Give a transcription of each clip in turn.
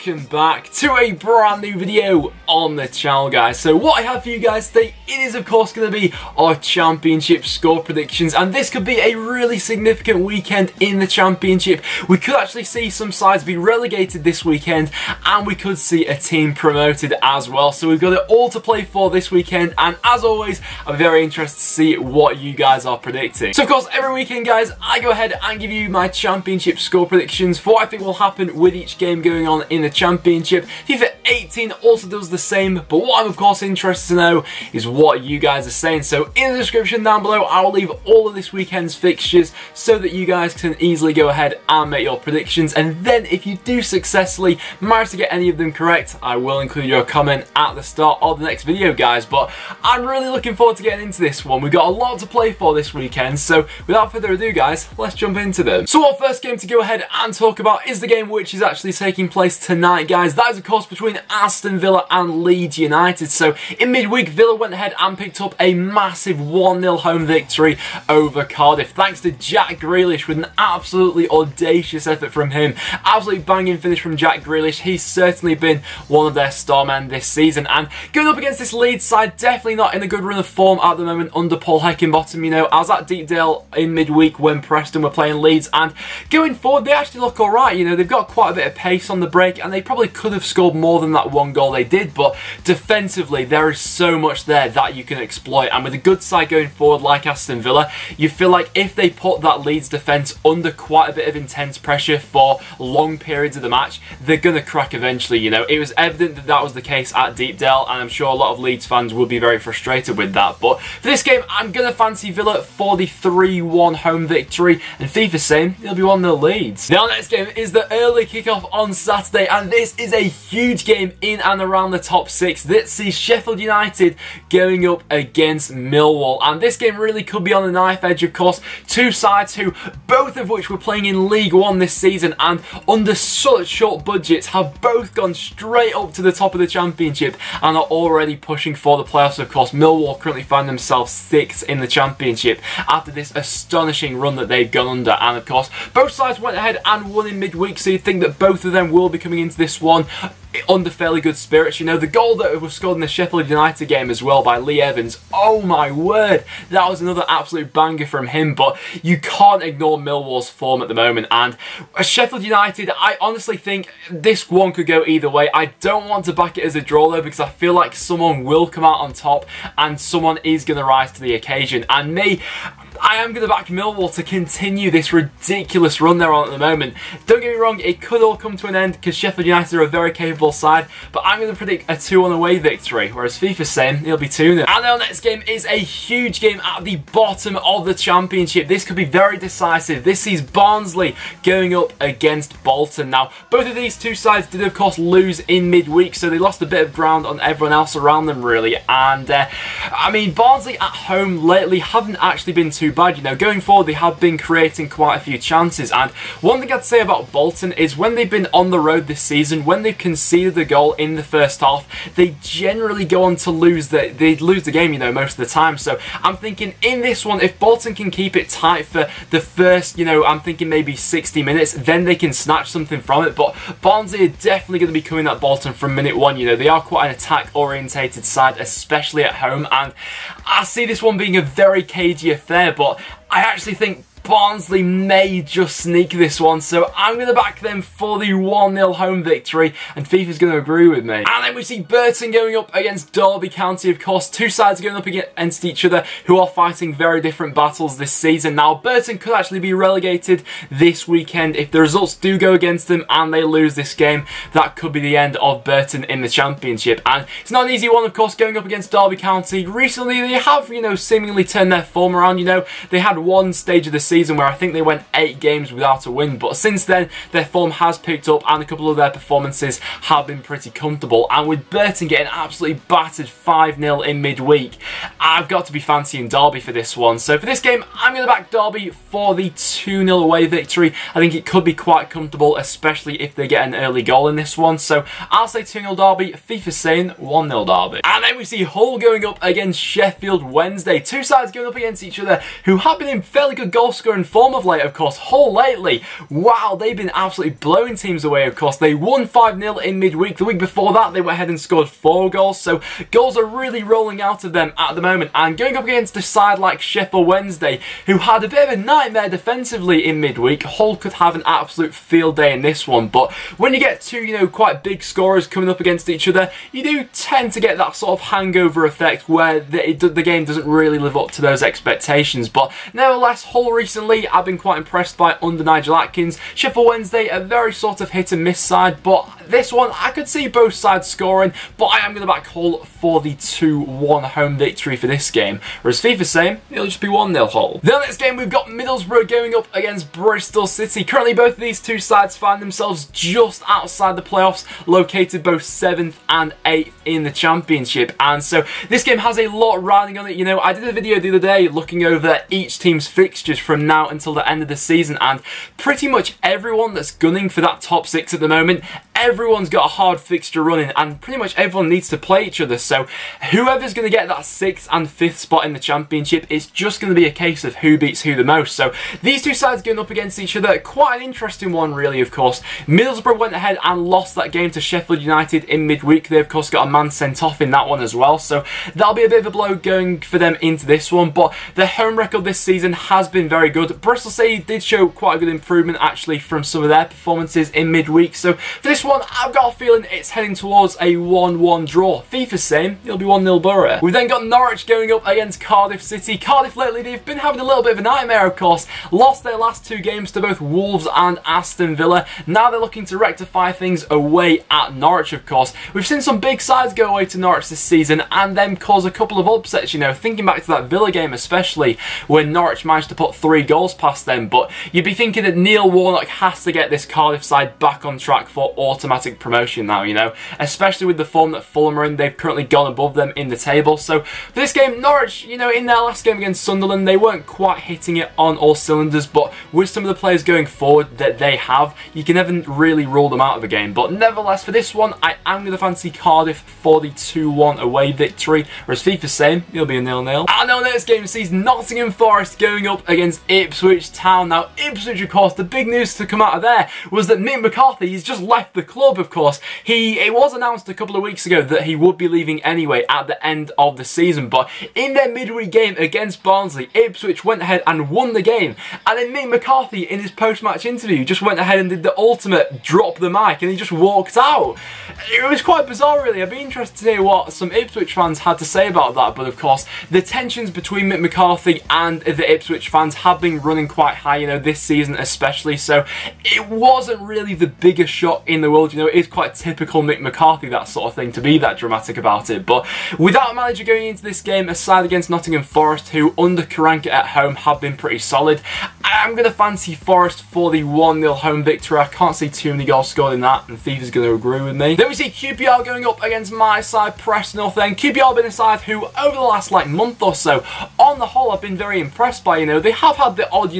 welcome back to a brand new video on the channel, guys. So what I have for you guys today, it is of course going to be our championship score predictions, and this could be a really significant weekend in the championship. We could actually see some sides be relegated this weekend, and we could see a team promoted as well. So we've got it all to play for this weekend, and as always, I'm very interested to see what you guys are predicting. So of course, every weekend, guys, I go ahead and give you my championship score predictions for what I think will happen with each game going on in the championship. FIFA 18 also does the same, but what I'm of course interested to know is what you guys are saying. So in the description down below, I will leave all of this weekend's fixtures so that you guys can easily go ahead and make your predictions, and then if you do successfully manage to get any of them correct, I will include your comment at the start of the next video, guys. But I'm really looking forward to getting into this one. We've got a lot to play for this weekend, so without further ado, guys, let's jump into them. So our first game to go ahead and talk about is the game which is actually taking place tonight, guys. That is of course between Aston Villa and Leeds United. So in midweek, Villa went ahead and picked up a massive 1-0 home victory over Cardiff, thanks to Jack Grealish with an absolutely audacious effort from him. Absolutely banging finish from Jack Grealish. He's certainly been one of their star men this season, and going up against this Leeds side, definitely not in a good run of form at the moment under Paul Heckingbottom. You know, I was at Deepdale in midweek when Preston were playing Leeds, and going forward, they actually look alright. You know, they've got quite a bit of pace on the break, and they probably could have scored more than that one goal they did, but defensively, there is so much there that you can exploit, and with a good side going forward like Aston Villa, you feel like if they put that Leeds defence under quite a bit of intense pressure for long periods of the match, they're going to crack eventually. You know, it was evident that that was the case at Deepdale, and I'm sure a lot of Leeds fans will be very frustrated with that. But for this game, I'm going to fancy Villa for the 3-1 home victory, and FIFA saying it'll be 1-0 Leeds. Now, next game is the early kickoff on Saturday, and this is a huge game in and around the top 6. This sees Sheffield United going up against Millwall, and this game really could be on the knife edge, of course. Two sides who, both of which were playing in League One this season, and under such short budgets, have both gone straight up to the top of the championship and are already pushing for the playoffs. Of course, Millwall currently find themselves 6th in the championship after this astonishing run that they've gone under, and of course, both sides went ahead and won in midweek, so you'd think that both of them will be coming into this one under fairly good spirits. You know, the goal that was scored in the Sheffield United game as well by Lee Evans, oh my word, that was another absolute banger from him. But you can't ignore Millwall's form at the moment, and Sheffield United, I honestly think this one could go either way. I don't want to back it as a draw though, because I feel like someone will come out on top and someone is going to rise to the occasion, and me, I am going to back Millwall to continue this ridiculous run they're on at the moment. Don't get me wrong, it could all come to an end because Sheffield United are a very capable side, but I'm going to predict a 2-1 away victory, whereas FIFA's saying it'll be 2-0. And our next game is a huge game at the bottom of the championship. This could be very decisive. This sees Barnsley going up against Bolton. Now, both of these two sides did of course lose in midweek, so they lost a bit of ground on everyone else around them really, and I mean, Barnsley at home lately haven't actually been too bad. You know, going forward, they have been creating quite a few chances, and one thing I'd say about Bolton is when they've been on the road this season, when they've conceded a goal in the first half, they generally go on to lose the game, you know, most of the time. So I'm thinking in this one, if Bolton can keep it tight for the first, you know, I'm thinking maybe 60 minutes, then they can snatch something from it. But Barnsley are definitely going to be coming at Bolton from minute one. You know, they are quite an attack orientated side, especially at home, and I see this one being a very cagey affair, but I actually think Barnsley may just sneak this one, so I'm going to back them for the 1-0 home victory, and FIFA's going to agree with me. And then we see Burton going up against Derby County, of course. Two sides going up against each other who are fighting very different battles this season. Now, Burton could actually be relegated this weekend if the results do go against them and they lose this game. That could be the end of Burton in the championship, and it's not an easy one, of course, going up against Derby County. Recently, they have, you know, seemingly turned their form around. You know, they had one stage of the season where I think they went 8 games without a win, but since then their form has picked up and a couple of their performances have been pretty comfortable. And with Burton getting absolutely battered 5-0 in midweek, I've got to be fancying Derby for this one. So for this game, I'm going to back Derby for the 2-0 away victory. I think it could be quite comfortable, especially if they get an early goal in this one. So I'll say 2-0 Derby, FIFA's saying 1-0 Derby. And then we see Hull going up against Sheffield Wednesday. Two sides going up against each other who have been in fairly good goal scoring scoring form of late, of course. Hull lately, wow, they've been absolutely blowing teams away, of course. They won 5-0 in midweek. The week before that, they went ahead and scored 4 goals. So goals are really rolling out of them at the moment. And going up against a side like Sheffield Wednesday, who had a bit of a nightmare defensively in midweek, Hull could have an absolute field day in this one. But when you get two, quite big scorers coming up against each other, you do tend to get that sort of hangover effect where the game doesn't really live up to those expectations. But nevertheless, Hull recently, I've been quite impressed by under Nigel Atkins. Sheffield Wednesday, a very sort of hit and miss side, but this one, I could see both sides scoring, but I am going to back Hull for the 2-1 home victory for this game. Whereas FIFA's saying it'll just be 1-0 Hull. The next game, we've got Middlesbrough going up against Bristol City. Currently, both of these two sides find themselves just outside the playoffs, located both 7th and 8th in the Championship. And so this game has a lot riding on it. I did a video the other day looking over each team's fixtures from now until the end of the season, and pretty much everyone that's gunning for that top 6 at the moment, everyone's got a hard fixture running, and pretty much everyone needs to play each other. So whoever's going to get that 6th and 5th spot in the Championship, it's just going to be a case of who beats who the most. So these two sides going up against each other, quite an interesting one really, of course. Middlesbrough went ahead and lost that game to Sheffield United in midweek. They of course got a man sent off in that one as well, so that'll be a bit of a blow going for them into this one. But their home record this season has been very good. Bristol City did show quite a good improvement actually from some of their performances in midweek. So for this one, I've got a feeling it's heading towards a 1-1 draw. FIFA's saying it'll be 1-0 Borough. We've then got Norwich going up against Cardiff City. Cardiff lately, they've been having a little bit of a nightmare, of course. Lost their last 2 games to both Wolves and Aston Villa. Now they're looking to rectify things away at Norwich, of course. We've seen some big sides go away to Norwich this season and then cause a couple of upsets, thinking back to that Villa game especially, when Norwich managed to put 3 goals past them. But you'd be thinking that Neil Warnock has to get this Cardiff side back on track for automatic promotion now, especially with the form that Fulham are in. They've currently gone above them in the table. So for this game, Norwich, in their last game against Sunderland, they weren't quite hitting it on all cylinders, but with some of the players going forward that they have, you can never really rule them out of a game. But nevertheless, for this one, I am going to fancy Cardiff for the 2-1 away victory, whereas FIFA's saying it'll be a 0-0. And our next game sees Nottingham Forest going up against Ipswich Town. Now, Ipswich, of course, the big news to come out of there was that Mick McCarthy, he's just left the club, of course. It was announced a couple of weeks ago that he would be leaving anyway at the end of the season, but in their midweek game against Barnsley, Ipswich went ahead and won the game, and then Mick McCarthy, in his post-match interview, just went ahead and did the ultimate drop the mic, and he just walked out. It was quite bizarre, really. I'd be interested to hear what some Ipswich fans had to say about that, but of course, the tensions between Mick McCarthy and the Ipswich fans have been running quite high, this season especially, so it wasn't really the biggest shock in the world. It is quite typical Mick McCarthy, that sort of thing, to be that dramatic about it. But without a manager going into this game, a side against Nottingham Forest, who under Karanka at home have been pretty solid, I'm going to fancy Forest for the 1-0 home victory. I can't see too many goals scored in that, and FIFA's going to agree with me. Then we see QPR going up against my side, Preston. QPR have been a side who, over the last month or so, on the whole, I've been very impressed by. They have had the odd,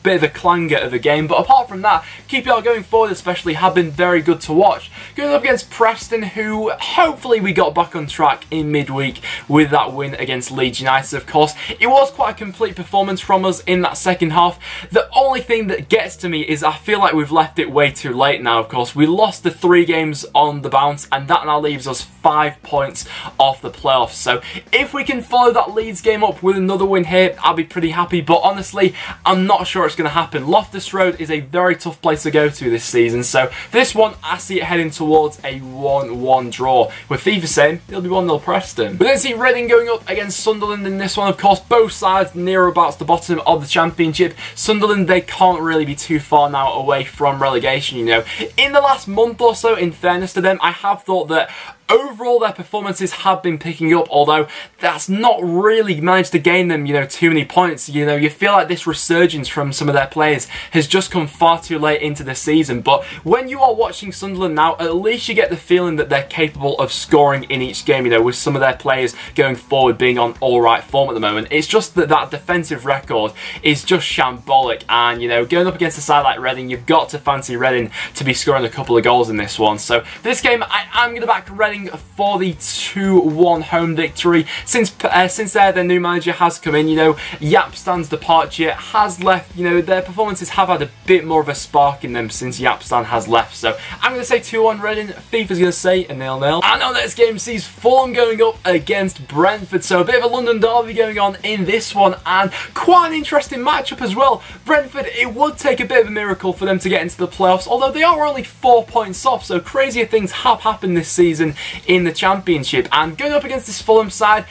bit of a clanger of a game, but apart from that, QPR going forward especially have been very good to watch. Going up against Preston, who hopefully we got back on track in midweek with that win against Leeds United, of course. It was quite a complete performance from us in that second half. The only thing that gets to me is I feel like we've left it way too late now, of course. We lost the 3 games on the bounce, and that now leaves us 5 points off the playoffs. So if we can follow that Leeds game up with another win here, I'll be pretty happy. But honestly, I'm not sure it's going to happen. Loftus Road is a very tough place to go to this season. So for this one, I see it heading towards a 1-1 draw, with FIFA saying it'll be 1-0 Preston. We then see Reading going up against Sunderland in this one. Of course, both sides near about the bottom of the Championship. Sunderland, they can't really be too far now away from relegation, In the last month or so, in fairness to them, I have thought that overall their performances have been picking up, although that's not really managed to gain them, too many points. You feel like this resurgence from some of their players has just come far too late into the season. But when you are watching Sunderland now, at least you get the feeling that they're capable of scoring in each game, with some of their players going forward being on alright form at the moment. It's just that that defensive record is just shambolic, and, going up against a side like Reading, you've got to fancy Reading to be scoring a couple of goals in this one. So for this game, I am going to back Reading going for the 2-1 home victory. Since their new manager has come in, you know, Yapstan's departure has left, you know, their performances have had a bit more of a spark in them since Yapstan has left. So I'm going to say 2-1 Reading. FIFA's going to say a 0-0. And our next game sees Fulham going up against Brentford. So a bit of a London derby going on in this one, and quite an interesting matchup as well. Brentford, it would take a bit of a miracle for them to get into the playoffs, although they are only 4 points off, so crazier things have happened this season in the Championship. And going up against this Fulham side,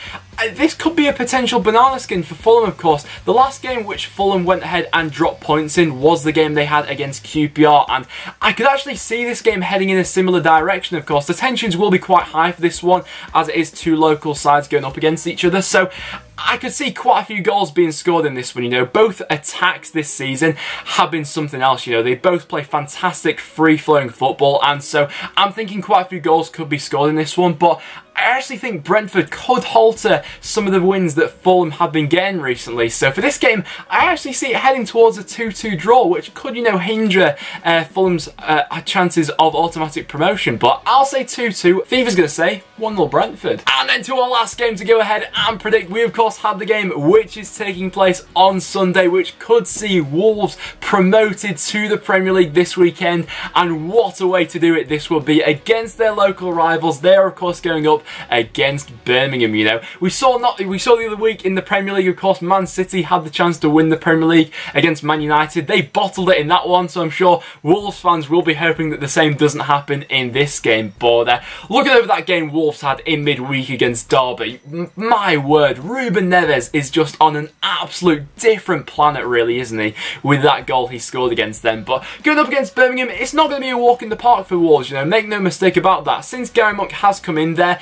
this could be a potential banana skin for Fulham, of course. The last game which Fulham went ahead and dropped points in was the game they had against QPR, and I could actually see this game heading in a similar direction, of course. The tensions will be quite high for this one, as it is two local sides going up against each other, so I could see quite a few goals being scored in this one. You know, both attacks this season have been something else. You know, they both play fantastic free-flowing football, and so I'm thinking quite a few goals could be scored in this one, but I actually think Brentford could halter some of the wins that Fulham have been getting recently. So for this game, I actually see it heading towards a 2-2 draw, which could, you know, hinder Fulham's chances of automatic promotion. But I'll say 2-2. FIFA's going to say 1-0 Brentford. And then to our last game to go ahead and predict, we of course have the game which is taking place on Sunday, which could see Wolves promoted to the Premier League this weekend. And what a way to do it this will be against their local rivals. They're of course going up against Birmingham. You know, we saw the other week in the Premier League, of course, Man City had the chance to win the Premier League against Man United. They bottled it in that one, so I'm sure Wolves fans will be hoping that the same doesn't happen in this game. But looking over that game Wolves had in midweek against Derby, my word, Ruben Neves is just on an absolute different planet, really, isn't he, with that goal he scored against them. But going up against Birmingham, it's not going to be a walk in the park for Wolves, you know, make no mistake about that. Since Gary Monk has come in there,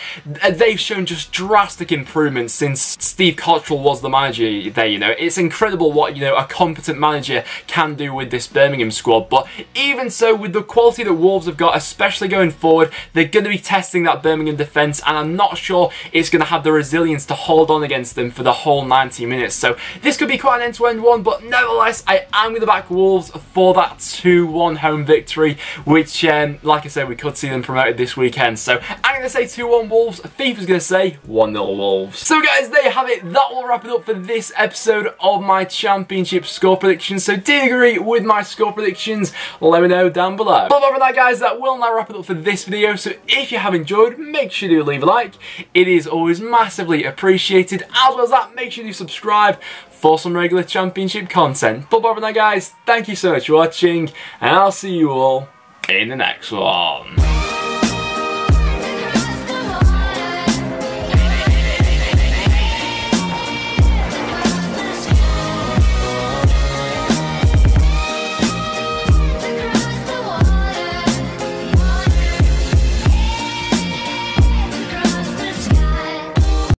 they've shown just drastic improvements since Steve Cottrell was the manager there. You know, it's incredible what, you know, a competent manager can do with this Birmingham squad. But even so, with the quality that Wolves have got, especially going forward, they're going to be testing that Birmingham defence, and I'm not sure it's going to have the resilience to hold on against them for the whole 90 minutes. So this could be quite an end-to-end one, but nevertheless, I am going to back Wolves for that 2-1 home victory, which, like I said, we could see them promoted this weekend. So I'm going to say 2-1 Wolves. FIFA's going to say 1-0 Wolves. So guys, there you have it. That will wrap it up for this episode of my Championship score predictions. So do you agree with my score predictions? Let me know down below. But other than that, guys, that will now wrap it up for this video. So if you have enjoyed, make sure you leave a like. It is always massively appreciated. As well as that, make sure you subscribe for some regular Championship content. But other than that, guys, thank you so much for watching, and I'll see you all in the next one.